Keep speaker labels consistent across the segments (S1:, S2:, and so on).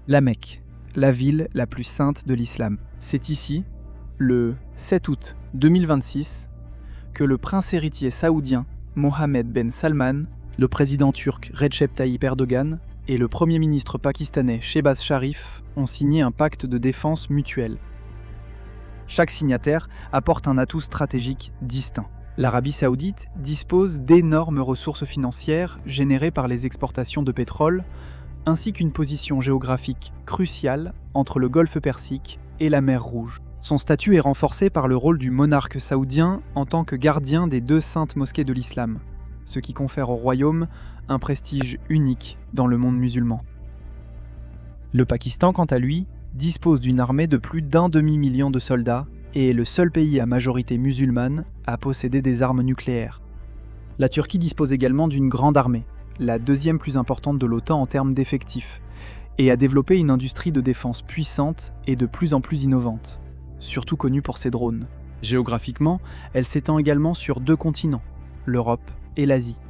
S1: La Mecque, la ville la plus sainte de l'islam. C'est ici, le 7 août 2026, que le prince héritier saoudien Mohammed Ben Salman, le président turc Recep Tayyip Erdogan et le premier ministre pakistanais Shehbaz Sharif ont signé un pacte de défense mutuelle. Chaque signataire apporte un atout stratégique distinct. L'Arabie saoudite dispose d'énormes ressources financières générées par les exportations de pétrole, ainsi qu'une position géographique cruciale entre le golfe Persique et la mer Rouge. Son statut est renforcé par le rôle du monarque saoudien en tant que gardien des deux saintes mosquées de l'islam, ce qui confère au royaume un prestige unique dans le monde musulman. Le Pakistan, quant à lui, dispose d'une armée de plus d'1 demi-million de soldats et est le seul pays à majorité musulmane à posséder des armes nucléaires. La Turquie dispose également d'une grande armée, la deuxième plus importante de l'OTAN en termes d'effectifs, et a développé une industrie de défense puissante et de plus en plus innovante, surtout connue pour ses drones. Géographiquement, elle s'étend également sur 2 continents, l'Europe et l'Asie.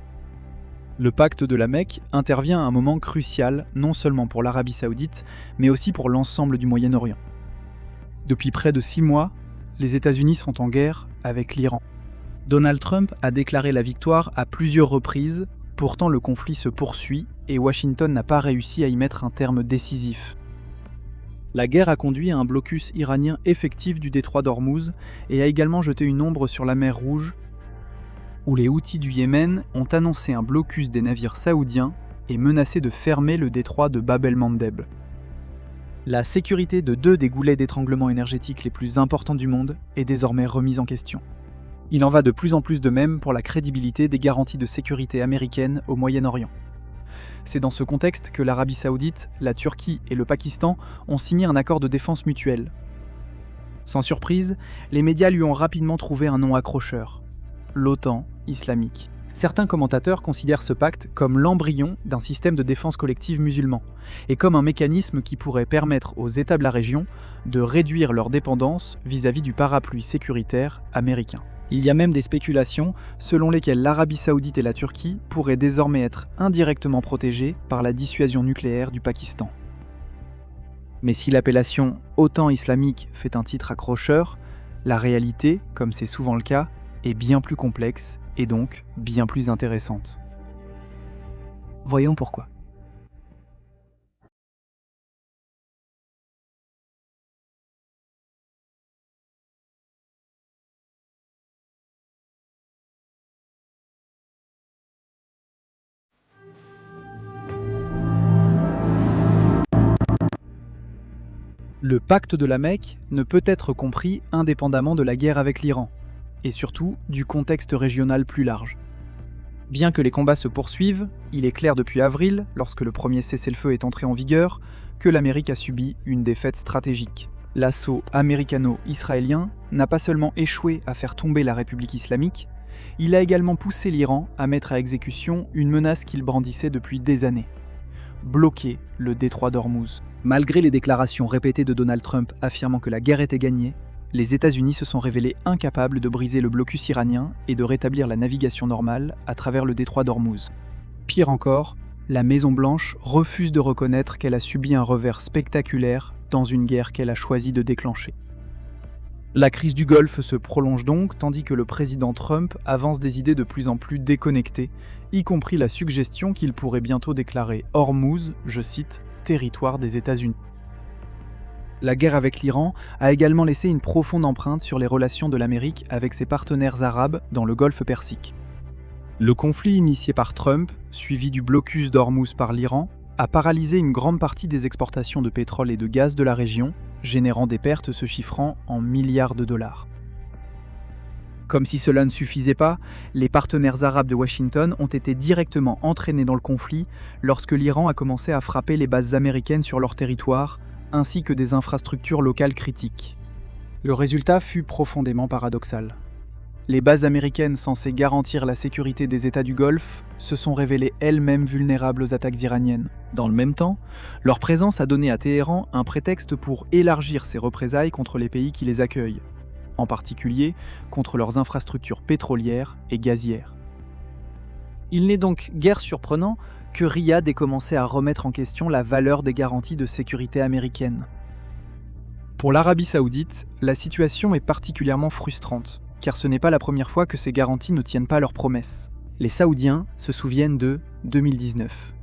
S1: Le pacte de la Mecque intervient à un moment crucial, non seulement pour l'Arabie saoudite, mais aussi pour l'ensemble du Moyen-Orient. Depuis près de 6 mois, les États-Unis sont en guerre avec l'Iran. Donald Trump a déclaré la victoire à plusieurs reprises. Pourtant, le conflit se poursuit et Washington n'a pas réussi à y mettre un terme décisif. La guerre a conduit à un blocus iranien effectif du détroit d'Ormuz et a également jeté une ombre sur la mer Rouge, où les Houthis du Yémen ont annoncé un blocus des navires saoudiens et menacé de fermer le détroit de Bab el-Mandeb. La sécurité de 2 des goulets d'étranglement énergétiques les plus importants du monde est désormais remise en question. Il en va de plus en plus de même pour la crédibilité des garanties de sécurité américaines au Moyen-Orient. C'est dans ce contexte que l'Arabie saoudite, la Turquie et le Pakistan ont signé un accord de défense mutuelle. Sans surprise, les médias lui ont rapidement trouvé un nom accrocheur, l'OTAN islamique. Certains commentateurs considèrent ce pacte comme l'embryon d'un système de défense collective musulman, et comme un mécanisme qui pourrait permettre aux États de la région de réduire leur dépendance vis-à-vis du parapluie sécuritaire américain. Il y a même des spéculations selon lesquelles l'Arabie saoudite et la Turquie pourraient désormais être indirectement protégées par la dissuasion nucléaire du Pakistan. Mais si l'appellation « OTAN islamique » fait un titre accrocheur, la réalité, comme c'est souvent le cas, est bien plus complexe et donc bien plus intéressante. Voyons pourquoi. Le pacte de la Mecque ne peut être compris indépendamment de la guerre avec l'Iran, et surtout du contexte régional plus large. Bien que les combats se poursuivent, il est clair depuis avril, lorsque le premier cessez-le-feu est entré en vigueur, que l'Amérique a subi une défaite stratégique. L'assaut américano-israélien n'a pas seulement échoué à faire tomber la République islamique, il a également poussé l'Iran à mettre à exécution une menace qu'il brandissait depuis des années: bloquer le détroit d'Ormuz. Malgré les déclarations répétées de Donald Trump affirmant que la guerre était gagnée, les États-Unis se sont révélés incapables de briser le blocus iranien et de rétablir la navigation normale à travers le détroit d'Ormuz. Pire encore, la Maison-Blanche refuse de reconnaître qu'elle a subi un revers spectaculaire dans une guerre qu'elle a choisi de déclencher. La crise du Golfe se prolonge donc, tandis que le président Trump avance des idées de plus en plus déconnectées, y compris la suggestion qu'il pourrait bientôt déclarer Ormuz, je cite, territoire des États-Unis. La guerre avec l'Iran a également laissé une profonde empreinte sur les relations de l'Amérique avec ses partenaires arabes dans le golfe Persique. Le conflit initié par Trump, suivi du blocus d'Ormuz par l'Iran, a paralysé une grande partie des exportations de pétrole et de gaz de la région, générant des pertes se chiffrant en milliards de dollars. Comme si cela ne suffisait pas, les partenaires arabes de Washington ont été directement entraînés dans le conflit lorsque l'Iran a commencé à frapper les bases américaines sur leur territoire, ainsi que des infrastructures locales critiques. Le résultat fut profondément paradoxal. Les bases américaines censées garantir la sécurité des États du Golfe se sont révélées elles-mêmes vulnérables aux attaques iraniennes. Dans le même temps, leur présence a donné à Téhéran un prétexte pour élargir ses représailles contre les pays qui les accueillent, en particulier contre leurs infrastructures pétrolières et gazières. Il n'est donc guère surprenant que Riyad ait commencé à remettre en question la valeur des garanties de sécurité américaines. Pour l'Arabie Saoudite, la situation est particulièrement frustrante, car ce n'est pas la première fois que ces garanties ne tiennent pas leurs promesses. Les Saoudiens se souviennent de 2019,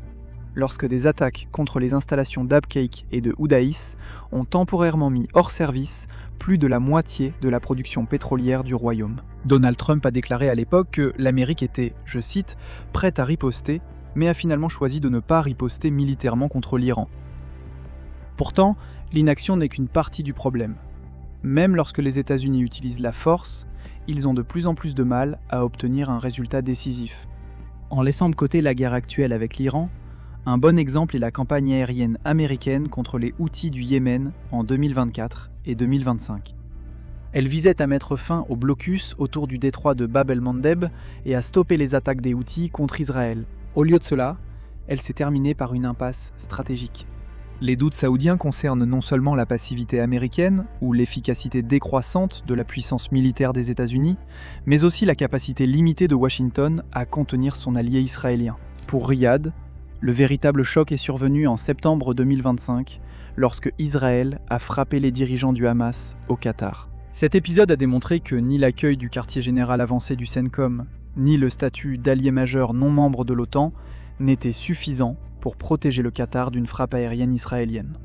S1: lorsque des attaques contre les installations d'Abqaiq et de Oudaïs ont temporairement mis hors service plus de la moitié de la production pétrolière du royaume. Donald Trump a déclaré à l'époque que l'Amérique était, je cite, « prête à riposter », mais a finalement choisi de ne pas riposter militairement contre l'Iran. Pourtant, l'inaction n'est qu'une partie du problème. Même lorsque les États-Unis utilisent la force, ils ont de plus en plus de mal à obtenir un résultat décisif. En laissant de côté la guerre actuelle avec l'Iran, un bon exemple est la campagne aérienne américaine contre les Houthis du Yémen en 2024 et 2025. Elle visait à mettre fin au blocus autour du détroit de Bab el-Mandeb et à stopper les attaques des Houthis contre Israël. Au lieu de cela, elle s'est terminée par une impasse stratégique. Les doutes saoudiens concernent non seulement la passivité américaine ou l'efficacité décroissante de la puissance militaire des États-Unis, mais aussi la capacité limitée de Washington à contenir son allié israélien. Pour Riyad, le véritable choc est survenu en septembre 2025, lorsque Israël a frappé les dirigeants du Hamas au Qatar. Cet épisode a démontré que ni l'accueil du quartier général avancé du CENTCOM, ni le statut d'allié majeur non membre de l'OTAN n'étaient suffisants pour protéger le Qatar d'une frappe aérienne israélienne.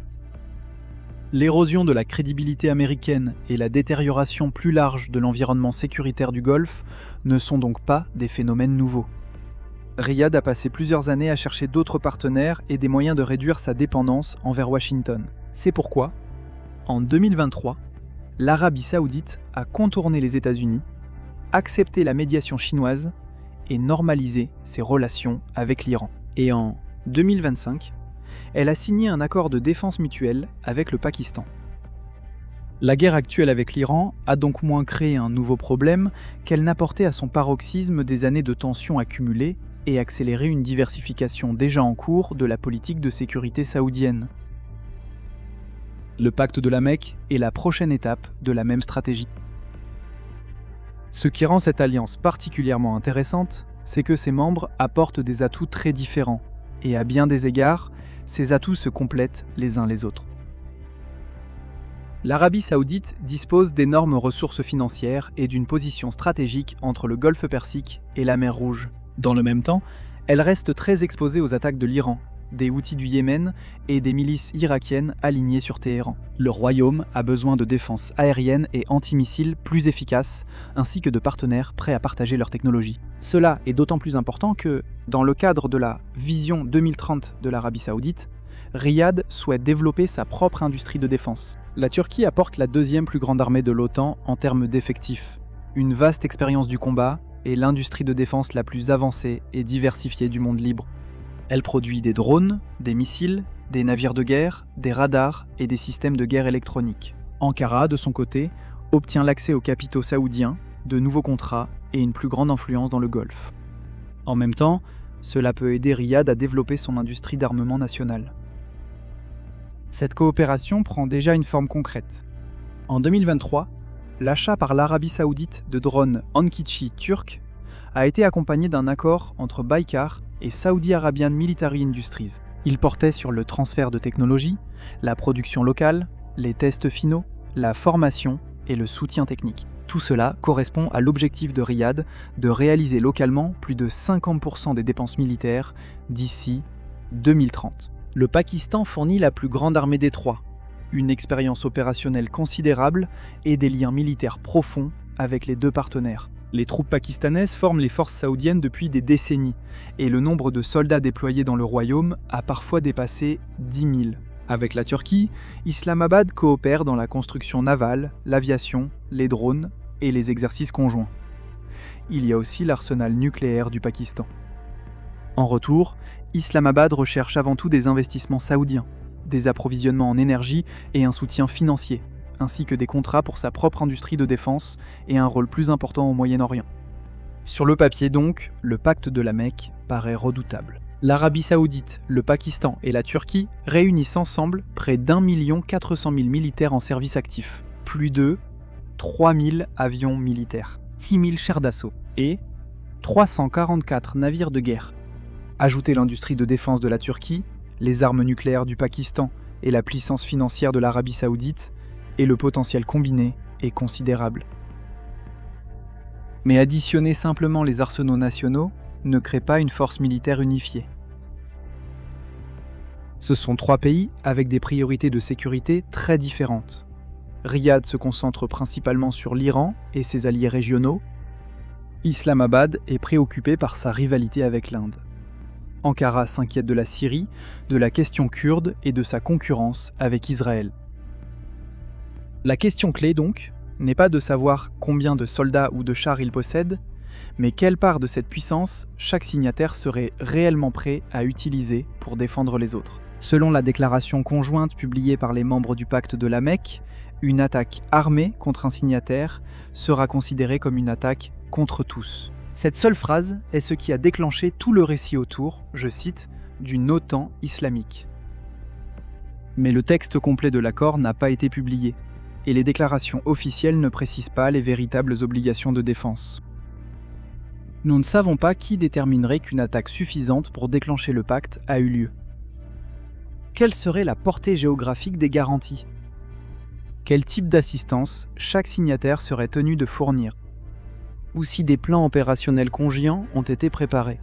S1: L'érosion de la crédibilité américaine et la détérioration plus large de l'environnement sécuritaire du Golfe ne sont donc pas des phénomènes nouveaux. Riyad a passé plusieurs années à chercher d'autres partenaires et des moyens de réduire sa dépendance envers Washington. C'est pourquoi, en 2023, l'Arabie Saoudite a contourné les États-Unis, accepté la médiation chinoise et normalisé ses relations avec l'Iran. Et en 2025, elle a signé un accord de défense mutuelle avec le Pakistan. La guerre actuelle avec l'Iran a donc moins créé un nouveau problème qu'elle n'apportait à son paroxysme des années de tensions accumulées et accéléré une diversification déjà en cours de la politique de sécurité saoudienne. Le pacte de la Mecque est la prochaine étape de la même stratégie. Ce qui rend cette alliance particulièrement intéressante, c'est que ses membres apportent des atouts très différents, et à bien des égards, ces atouts se complètent les uns les autres. L'Arabie Saoudite dispose d'énormes ressources financières et d'une position stratégique entre le Golfe Persique et la mer Rouge. Dans le même temps, elle reste très exposée aux attaques de l'Iran, des Houthis du Yémen et des milices irakiennes alignées sur Téhéran. Le royaume a besoin de défenses aériennes et antimissiles plus efficaces, ainsi que de partenaires prêts à partager leur technologie. Cela est d'autant plus important que, dans le cadre de la vision 2030 de l'Arabie Saoudite, Riyad souhaite développer sa propre industrie de défense. La Turquie apporte la deuxième plus grande armée de l'OTAN en termes d'effectifs, une vaste expérience du combat et l'industrie de défense la plus avancée et diversifiée du monde libre. Elle produit des drones, des missiles, des navires de guerre, des radars et des systèmes de guerre électronique. Ankara, de son côté, obtient l'accès aux capitaux saoudiens, de nouveaux contrats et une plus grande influence dans le Golfe. En même temps, cela peut aider Riyad à développer son industrie d'armement nationale. Cette coopération prend déjà une forme concrète. En 2023, l'achat par l'Arabie Saoudite de drones Ankichi turcs a été accompagné d'un accord entre Baykar et Saudi Arabian Military Industries. Il portait sur le transfert de technologie, la production locale, les tests finaux, la formation et le soutien technique. Tout cela correspond à l'objectif de Riyad de réaliser localement plus de 50% des dépenses militaires d'ici 2030. Le Pakistan fournit la plus grande armée des trois, une expérience opérationnelle considérable et des liens militaires profonds avec les deux partenaires. Les troupes pakistanaises forment les forces saoudiennes depuis des décennies, et le nombre de soldats déployés dans le royaume a parfois dépassé 10 000. Avec la Turquie, Islamabad coopère dans la construction navale, l'aviation, les drones et les exercices conjoints. Il y a aussi l'arsenal nucléaire du Pakistan. En retour, Islamabad recherche avant tout des investissements saoudiens, des approvisionnements en énergie et un soutien financier, ainsi que des contrats pour sa propre industrie de défense et un rôle plus important au Moyen-Orient. Sur le papier donc, le pacte de la Mecque paraît redoutable. L'Arabie Saoudite, le Pakistan et la Turquie réunissent ensemble près d'1 400 000 militaires en service actif, plus de 3 000 avions militaires, 6 000 chars d'assaut et 344 navires de guerre. Ajoutez l'industrie de défense de la Turquie, les armes nucléaires du Pakistan et la puissance financière de l'Arabie Saoudite, et le potentiel combiné est considérable. Mais additionner simplement les arsenaux nationaux ne crée pas une force militaire unifiée. Ce sont 3 pays avec des priorités de sécurité très différentes. Riyad se concentre principalement sur l'Iran et ses alliés régionaux. Islamabad est préoccupé par sa rivalité avec l'Inde. Ankara s'inquiète de la Syrie, de la question kurde et de sa concurrence avec Israël. La question clé donc n'est pas de savoir combien de soldats ou de chars il possède, mais quelle part de cette puissance chaque signataire serait réellement prêt à utiliser pour défendre les autres. Selon la déclaration conjointe publiée par les membres du pacte de la Mecque, une attaque armée contre un signataire sera considérée comme une attaque contre tous. Cette seule phrase est ce qui a déclenché tout le récit autour, je cite, d'une OTAN islamique. Mais le texte complet de l'accord n'a pas été publié, et les déclarations officielles ne précisent pas les véritables obligations de défense. Nous ne savons pas qui déterminerait qu'une attaque suffisante pour déclencher le pacte a eu lieu. Quelle serait la portée géographique des garanties ? Quel type d'assistance chaque signataire serait tenu de fournir ? Ou si des plans opérationnels conjoints ont été préparés.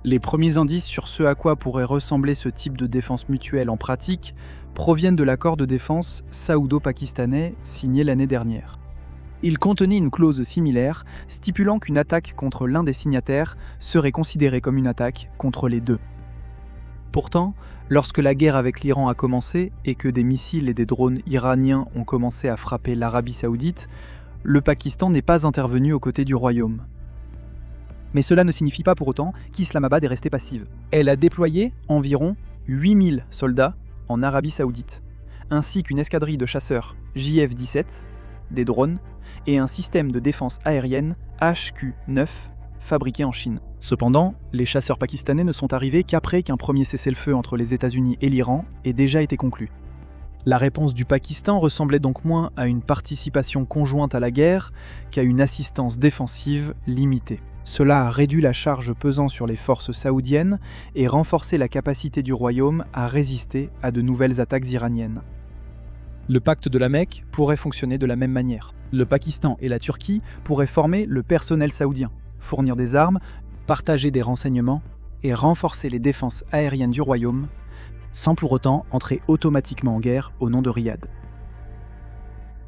S1: Les premiers indices sur ce à quoi pourrait ressembler ce type de défense mutuelle en pratique proviennent de l'accord de défense saoudo-pakistanais signé l'année dernière. Il contenait une clause similaire stipulant qu'une attaque contre l'un des signataires serait considérée comme une attaque contre les deux. Pourtant, lorsque la guerre avec l'Iran a commencé et que des missiles et des drones iraniens ont commencé à frapper l'Arabie Saoudite, le Pakistan n'est pas intervenu aux côtés du royaume. Mais cela ne signifie pas pour autant qu'Islamabad est restée passive. Elle a déployé environ 8000 soldats en Arabie Saoudite, ainsi qu'une escadrille de chasseurs JF-17, des drones, et un système de défense aérienne HQ-9 fabriqué en Chine. Cependant, les chasseurs pakistanais ne sont arrivés qu'après qu'un premier cessez-le-feu entre les États-Unis et l'Iran ait déjà été conclu. La réponse du Pakistan ressemblait donc moins à une participation conjointe à la guerre qu'à une assistance défensive limitée. Cela a réduit la charge pesant sur les forces saoudiennes et renforcé la capacité du royaume à résister à de nouvelles attaques iraniennes. Le pacte de la Mecque pourrait fonctionner de la même manière. Le Pakistan et la Turquie pourraient former le personnel saoudien, fournir des armes, partager des renseignements et renforcer les défenses aériennes du royaume, sans pour autant entrer automatiquement en guerre au nom de Riyad.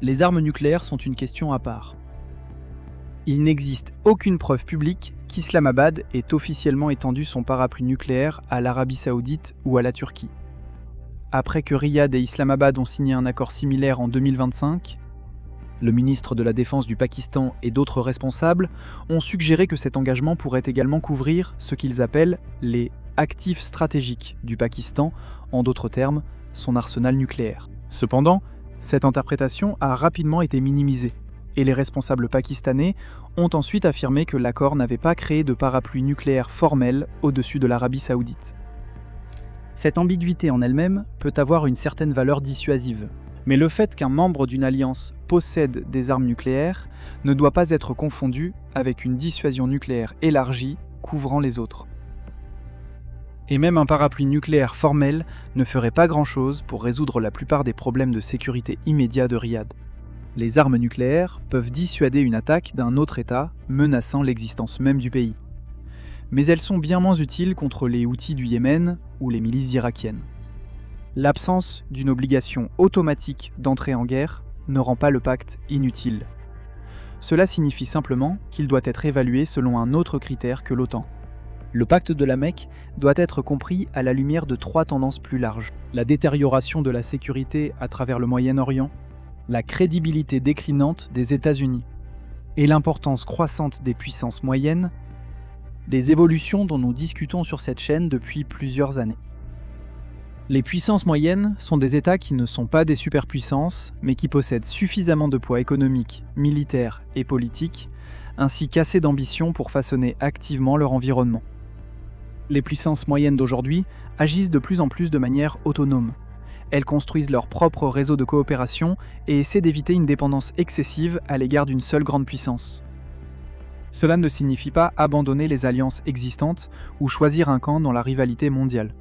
S1: Les armes nucléaires sont une question à part. Il n'existe aucune preuve publique qu'Islamabad ait officiellement étendu son parapluie nucléaire à l'Arabie Saoudite ou à la Turquie. Après que Riyad et Islamabad ont signé un accord similaire en 2025, le ministre de la Défense du Pakistan et d'autres responsables ont suggéré que cet engagement pourrait également couvrir ce qu'ils appellent les actifs stratégiques du Pakistan, en d'autres termes, son arsenal nucléaire. Cependant, cette interprétation a rapidement été minimisée, et les responsables pakistanais ont ensuite affirmé que l'accord n'avait pas créé de parapluie nucléaire formel au-dessus de l'Arabie Saoudite. Cette ambiguïté en elle-même peut avoir une certaine valeur dissuasive, mais le fait qu'un membre d'une alliance possède des armes nucléaires ne doit pas être confondu avec une dissuasion nucléaire élargie couvrant les autres. Et même un parapluie nucléaire formel ne ferait pas grand-chose pour résoudre la plupart des problèmes de sécurité immédiats de Riyad. Les armes nucléaires peuvent dissuader une attaque d'un autre État menaçant l'existence même du pays. Mais elles sont bien moins utiles contre les Houthis du Yémen ou les milices irakiennes. L'absence d'une obligation automatique d'entrer en guerre ne rend pas le pacte inutile. Cela signifie simplement qu'il doit être évalué selon un autre critère que l'OTAN. Le pacte de la Mecque doit être compris à la lumière de 3 tendances plus larges. La détérioration de la sécurité à travers le Moyen-Orient, la crédibilité déclinante des États-Unis et l'importance croissante des puissances moyennes, des évolutions dont nous discutons sur cette chaîne depuis plusieurs années. Les puissances moyennes sont des États qui ne sont pas des superpuissances, mais qui possèdent suffisamment de poids économique, militaire et politique, ainsi qu'assez d'ambition pour façonner activement leur environnement. Les puissances moyennes d'aujourd'hui agissent de plus en plus de manière autonome. Elles construisent leur propre réseau de coopération et essaient d'éviter une dépendance excessive à l'égard d'une seule grande puissance. Cela ne signifie pas abandonner les alliances existantes ou choisir un camp dans la rivalité mondiale.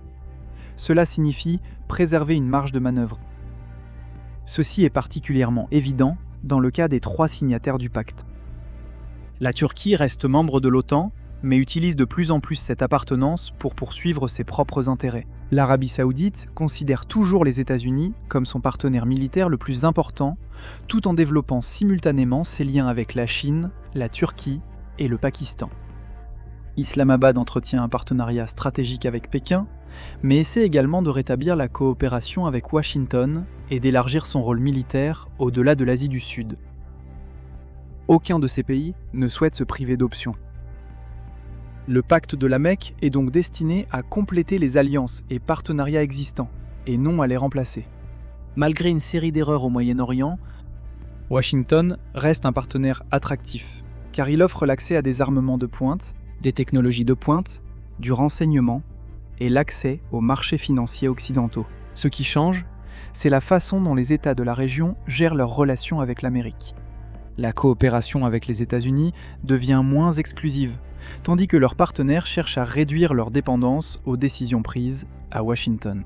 S1: Cela signifie préserver une marge de manœuvre. Ceci est particulièrement évident dans le cas des 3 signataires du pacte. La Turquie reste membre de l'OTAN, mais utilise de plus en plus cette appartenance pour poursuivre ses propres intérêts. L'Arabie saoudite considère toujours les États-Unis comme son partenaire militaire le plus important, tout en développant simultanément ses liens avec la Chine, la Turquie et le Pakistan. Islamabad entretient un partenariat stratégique avec Pékin, mais essaie également de rétablir la coopération avec Washington et d'élargir son rôle militaire au-delà de l'Asie du Sud. Aucun de ces pays ne souhaite se priver d'options. Le pacte de la Mecque est donc destiné à compléter les alliances et partenariats existants, et non à les remplacer. Malgré une série d'erreurs au Moyen-Orient, Washington reste un partenaire attractif, car il offre l'accès à des armements de pointe, des technologies de pointe, du renseignement et l'accès aux marchés financiers occidentaux. Ce qui change, c'est la façon dont les États de la région gèrent leurs relations avec l'Amérique. La coopération avec les États-Unis devient moins exclusive, tandis que leurs partenaires cherchent à réduire leur dépendance aux décisions prises à Washington.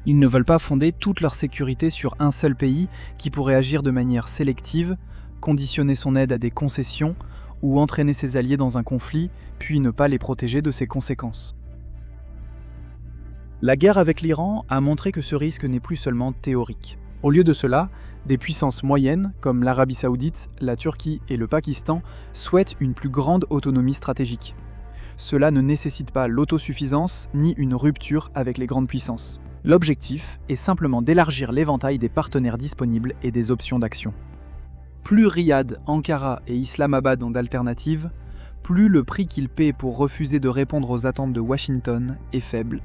S1: Ils ne veulent pas fonder toute leur sécurité sur un seul pays qui pourrait agir de manière sélective, conditionner son aide à des concessions ou entraîner ses alliés dans un conflit, puis ne pas les protéger de ses conséquences. La guerre avec l'Iran a montré que ce risque n'est plus seulement théorique. Au lieu de cela, des puissances moyennes, comme l'Arabie saoudite, la Turquie et le Pakistan, souhaitent une plus grande autonomie stratégique. Cela ne nécessite pas l'autosuffisance ni une rupture avec les grandes puissances. L'objectif est simplement d'élargir l'éventail des partenaires disponibles et des options d'action. Plus Riyad, Ankara et Islamabad ont d'alternatives, plus le prix qu'ils paient pour refuser de répondre aux attentes de Washington est faible.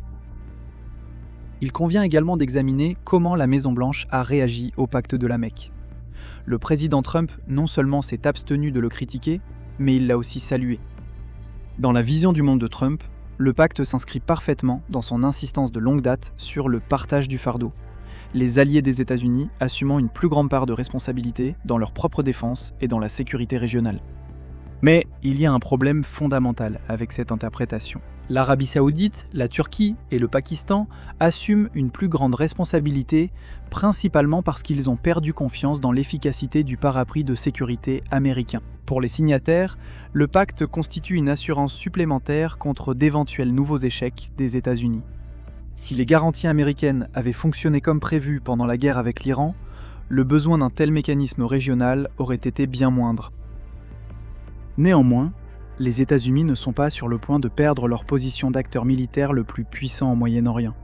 S1: Il convient également d'examiner comment la Maison-Blanche a réagi au pacte de la Mecque. Le président Trump non seulement s'est abstenu de le critiquer, mais il l'a aussi salué. Dans la vision du monde de Trump, le pacte s'inscrit parfaitement dans son insistance de longue date sur le partage du fardeau, les alliés des États-Unis assumant une plus grande part de responsabilité dans leur propre défense et dans la sécurité régionale. Mais il y a un problème fondamental avec cette interprétation. L'Arabie saoudite, la Turquie et le Pakistan assument une plus grande responsabilité, principalement parce qu'ils ont perdu confiance dans l'efficacité du parapluie de sécurité américain. Pour les signataires, le pacte constitue une assurance supplémentaire contre d'éventuels nouveaux échecs des États-Unis. Si les garanties américaines avaient fonctionné comme prévu pendant la guerre avec l'Iran, le besoin d'un tel mécanisme régional aurait été bien moindre. Néanmoins, les États-Unis ne sont pas sur le point de perdre leur position d'acteur militaire le plus puissant au Moyen-Orient.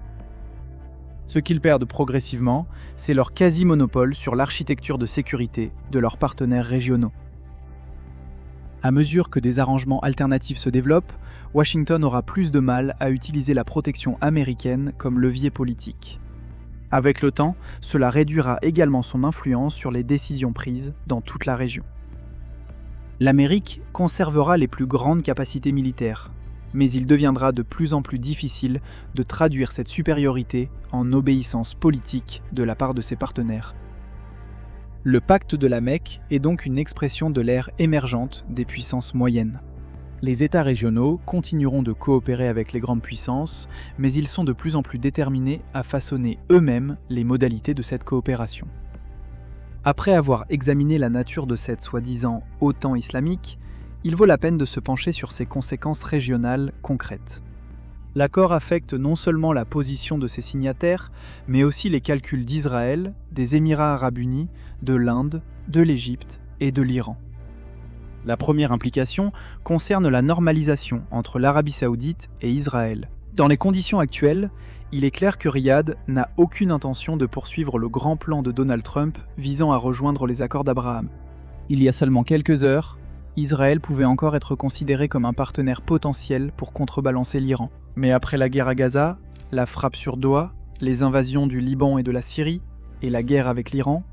S1: Ce qu'ils perdent progressivement, c'est leur quasi-monopole sur l'architecture de sécurité de leurs partenaires régionaux. À mesure que des arrangements alternatifs se développent, Washington aura plus de mal à utiliser la protection américaine comme levier politique. Avec le temps, cela réduira également son influence sur les décisions prises dans toute la région. L'Amérique conservera les plus grandes capacités militaires, mais il deviendra de plus en plus difficile de traduire cette supériorité en obéissance politique de la part de ses partenaires. Le pacte de la Mecque est donc une expression de l'ère émergente des puissances moyennes. Les États régionaux continueront de coopérer avec les grandes puissances, mais ils sont de plus en plus déterminés à façonner eux-mêmes les modalités de cette coopération. Après avoir examiné la nature de cette soi-disant OTAN islamique, il vaut la peine de se pencher sur ses conséquences régionales concrètes. L'accord affecte non seulement la position de ses signataires, mais aussi les calculs d'Israël, des Émirats arabes unis, de l'Inde, de l'Égypte et de l'Iran. La première implication concerne la normalisation entre l'Arabie saoudite et Israël. Dans les conditions actuelles, il est clair que Riyad n'a aucune intention de poursuivre le grand plan de Donald Trump visant à rejoindre les accords d'Abraham. Il y a seulement quelques heures, Israël pouvait encore être considéré comme un partenaire potentiel pour contrebalancer l'Iran. Mais après la guerre à Gaza, la frappe sur Doha, les invasions du Liban et de la Syrie, et la guerre avec l'Iran,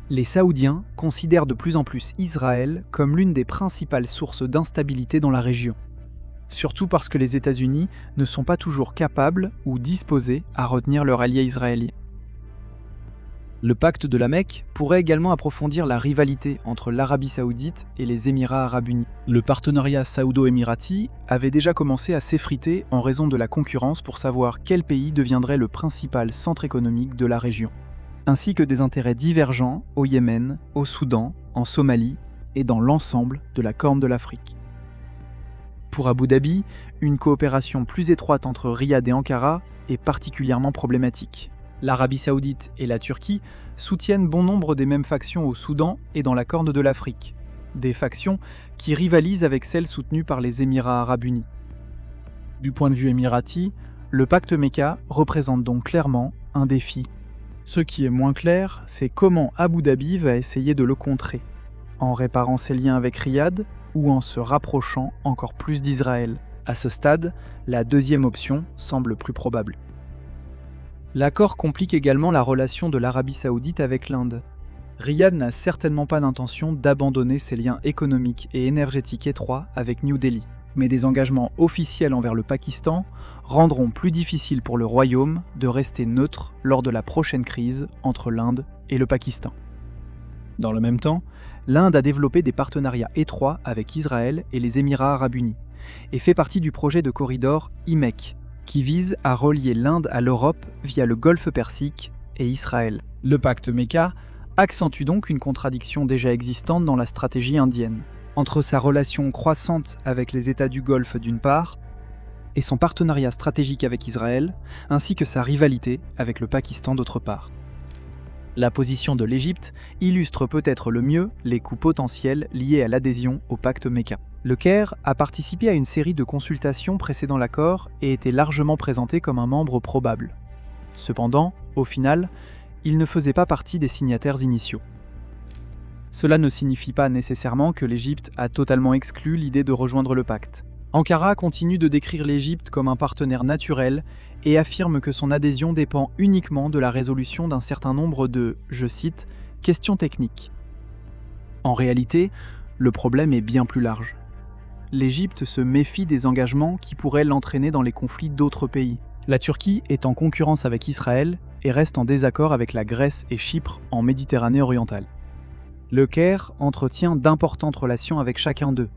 S1: les Saoudiens considèrent de plus en plus Israël comme l'une des principales sources d'instabilité dans la région. Surtout parce que les États-Unis ne sont pas toujours capables ou disposés à retenir leur allié israélien. Le pacte de la Mecque pourrait également approfondir la rivalité entre l'Arabie saoudite et les Émirats arabes unis. Le partenariat saoudo-émirati avait déjà commencé à s'effriter en raison de la concurrence pour savoir quel pays deviendrait le principal centre économique de la région, ainsi que des intérêts divergents au Yémen, au Soudan, en Somalie et dans l'ensemble de la Corne de l'Afrique. Pour Abu Dhabi, une coopération plus étroite entre Riyad et Ankara est particulièrement problématique. L'Arabie saoudite et la Turquie soutiennent bon nombre des mêmes factions au Soudan et dans la Corne de l'Afrique, des factions qui rivalisent avec celles soutenues par les Émirats arabes unis. Du point de vue émirati, le pacte Mecca représente donc clairement un défi. Ce qui est moins clair, c'est comment Abu Dhabi va essayer de le contrer, en réparant ses liens avec Riyad ou en se rapprochant encore plus d'Israël. À ce stade, la deuxième option semble plus probable. L'accord complique également la relation de l'Arabie saoudite avec l'Inde. Riyad n'a certainement pas d'intention d'abandonner ses liens économiques et énergétiques étroits avec New Delhi, mais des engagements officiels envers le Pakistan rendront plus difficile pour le royaume de rester neutre lors de la prochaine crise entre l'Inde et le Pakistan. Dans le même temps, l'Inde a développé des partenariats étroits avec Israël et les Émirats arabes unis, et fait partie du projet de corridor IMEC, qui vise à relier l'Inde à l'Europe via le Golfe Persique et Israël. Le pacte Mecca accentue donc une contradiction déjà existante dans la stratégie indienne, entre sa relation croissante avec les États du Golfe d'une part, et son partenariat stratégique avec Israël, ainsi que sa rivalité avec le Pakistan d'autre part. La position de l'Égypte illustre peut-être le mieux les coûts potentiels liés à l'adhésion au pacte Mecca. Le Caire a participé à une série de consultations précédant l'accord et était largement présenté comme un membre probable. Cependant, au final, il ne faisait pas partie des signataires initiaux. Cela ne signifie pas nécessairement que l'Égypte a totalement exclu l'idée de rejoindre le pacte. Ankara continue de décrire l'Égypte comme un partenaire naturel et affirme que son adhésion dépend uniquement de la résolution d'un certain nombre de, je cite, « questions techniques ». En réalité, le problème est bien plus large. L'Égypte se méfie des engagements qui pourraient l'entraîner dans les conflits d'autres pays. La Turquie est en concurrence avec Israël et reste en désaccord avec la Grèce et Chypre en Méditerranée orientale. Le Caire entretient d'importantes relations avec chacun d'eux,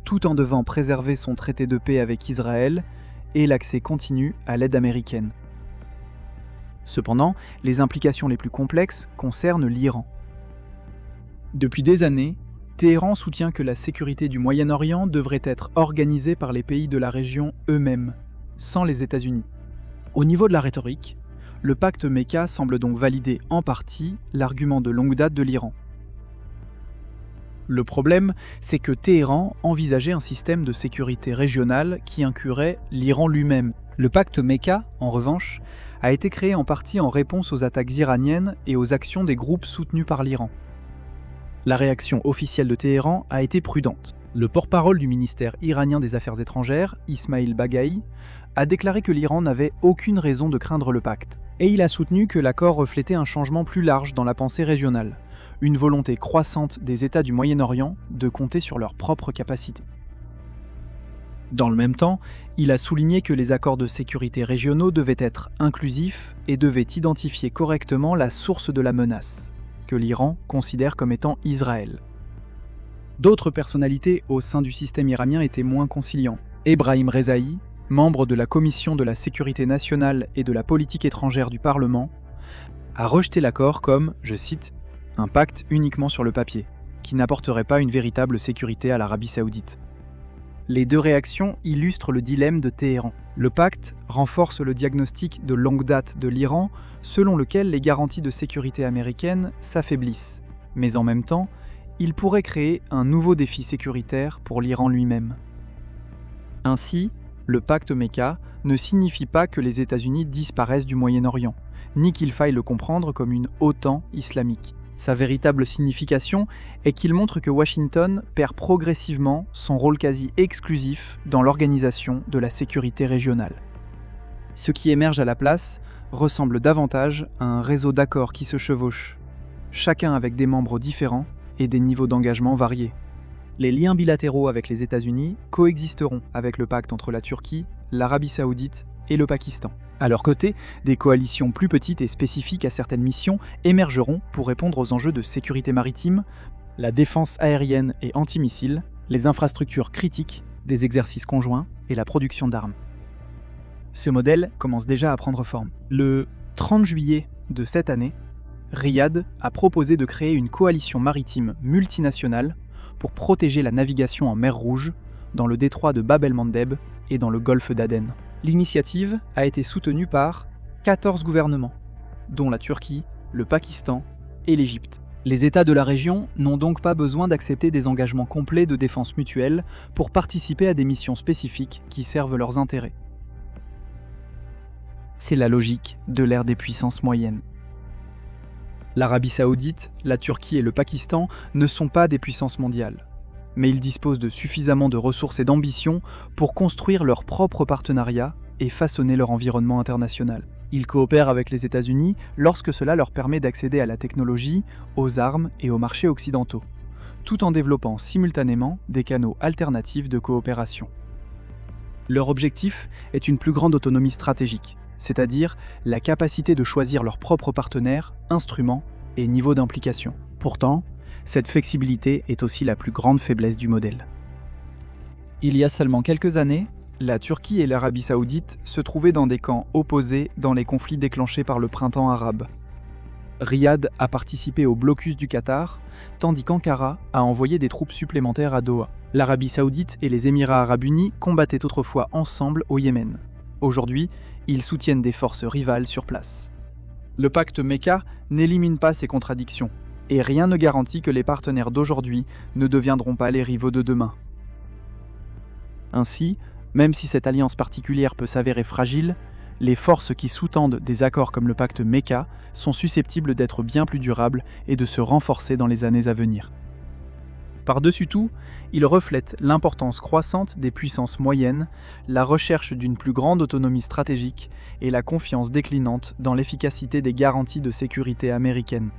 S1: tout en devant préserver son traité de paix avec Israël et l'accès continu à l'aide américaine. Cependant, les implications les plus complexes concernent l'Iran. Depuis des années, Téhéran soutient que la sécurité du Moyen-Orient devrait être organisée par les pays de la région eux-mêmes, sans les États-Unis. Au niveau de la rhétorique, le pacte Mecca semble donc valider en partie l'argument de longue date de l'Iran. Le problème, c'est que Téhéran envisageait un système de sécurité régionale qui inclurait l'Iran lui-même. Le pacte Mecca, en revanche, a été créé en partie en réponse aux attaques iraniennes et aux actions des groupes soutenus par l'Iran. La réaction officielle de Téhéran a été prudente. Le porte-parole du ministère iranien des Affaires étrangères, Ismail Baghaei, a déclaré que l'Iran n'avait aucune raison de craindre le pacte. Et il a soutenu que l'accord reflétait un changement plus large dans la pensée régionale, une volonté croissante des États du Moyen-Orient de compter sur leurs propres capacités. Dans le même temps, il a souligné que les accords de sécurité régionaux devaient être inclusifs et devaient identifier correctement la source de la menace, que l'Iran considère comme étant Israël. D'autres personnalités au sein du système iranien étaient moins conciliants. Ebrahim Rezaï, membre de la Commission de la sécurité nationale et de la politique étrangère du Parlement, a rejeté l'accord comme, je cite, « un pacte uniquement sur le papier, qui n'apporterait pas une véritable sécurité à l'Arabie saoudite ». Les deux réactions illustrent le dilemme de Téhéran. Le pacte renforce le diagnostic de longue date de l'Iran, selon lequel les garanties de sécurité américaines s'affaiblissent. Mais en même temps, il pourrait créer un nouveau défi sécuritaire pour l'Iran lui-même. Ainsi, le pacte Mecca ne signifie pas que les États-Unis disparaissent du Moyen-Orient, ni qu'il faille le comprendre comme une OTAN islamique. Sa véritable signification est qu'il montre que Washington perd progressivement son rôle quasi exclusif dans l'organisation de la sécurité régionale. Ce qui émerge à la place ressemble davantage à un réseau d'accords qui se chevauchent, chacun avec des membres différents et des niveaux d'engagement variés. Les liens bilatéraux avec les États-Unis coexisteront avec le pacte entre la Turquie, l'Arabie saoudite et le Pakistan. À leur côté, des coalitions plus petites et spécifiques à certaines missions émergeront pour répondre aux enjeux de sécurité maritime, la défense aérienne et antimissiles, les infrastructures critiques, des exercices conjoints et la production d'armes. Ce modèle commence déjà à prendre forme. Le 30 juillet de cette année, Riyad a proposé de créer une coalition maritime multinationale pour protéger la navigation en mer Rouge, dans le détroit de Bab el-Mandeb et dans le golfe d'Aden. L'initiative a été soutenue par 14 gouvernements, dont la Turquie, le Pakistan et l'Égypte. Les États de la région n'ont donc pas besoin d'accepter des engagements complets de défense mutuelle pour participer à des missions spécifiques qui servent leurs intérêts. C'est la logique de l'ère des puissances moyennes. L'Arabie saoudite, la Turquie et le Pakistan ne sont pas des puissances mondiales, mais ils disposent de suffisamment de ressources et d'ambition pour construire leur propre partenariat et façonner leur environnement international. Ils coopèrent avec les États-Unis lorsque cela leur permet d'accéder à la technologie, aux armes et aux marchés occidentaux, tout en développant simultanément des canaux alternatifs de coopération. Leur objectif est une plus grande autonomie stratégique, c'est-à-dire la capacité de choisir leurs propres partenaires, instruments et niveaux d'implication. Pourtant, cette flexibilité est aussi la plus grande faiblesse du modèle. Il y a seulement quelques années, la Turquie et l'Arabie saoudite se trouvaient dans des camps opposés dans les conflits déclenchés par le printemps arabe. Riyad a participé au blocus du Qatar, tandis qu'Ankara a envoyé des troupes supplémentaires à Doha. L'Arabie saoudite et les Émirats arabes unis combattaient autrefois ensemble au Yémen. Aujourd'hui, ils soutiennent des forces rivales sur place. Le pacte Mecca n'élimine pas ces contradictions, et rien ne garantit que les partenaires d'aujourd'hui ne deviendront pas les rivaux de demain. Ainsi, même si cette alliance particulière peut s'avérer fragile, les forces qui sous-tendent des accords comme le pacte Mecca sont susceptibles d'être bien plus durables et de se renforcer dans les années à venir. Par-dessus tout, il reflète l'importance croissante des puissances moyennes, la recherche d'une plus grande autonomie stratégique et la confiance déclinante dans l'efficacité des garanties de sécurité américaines.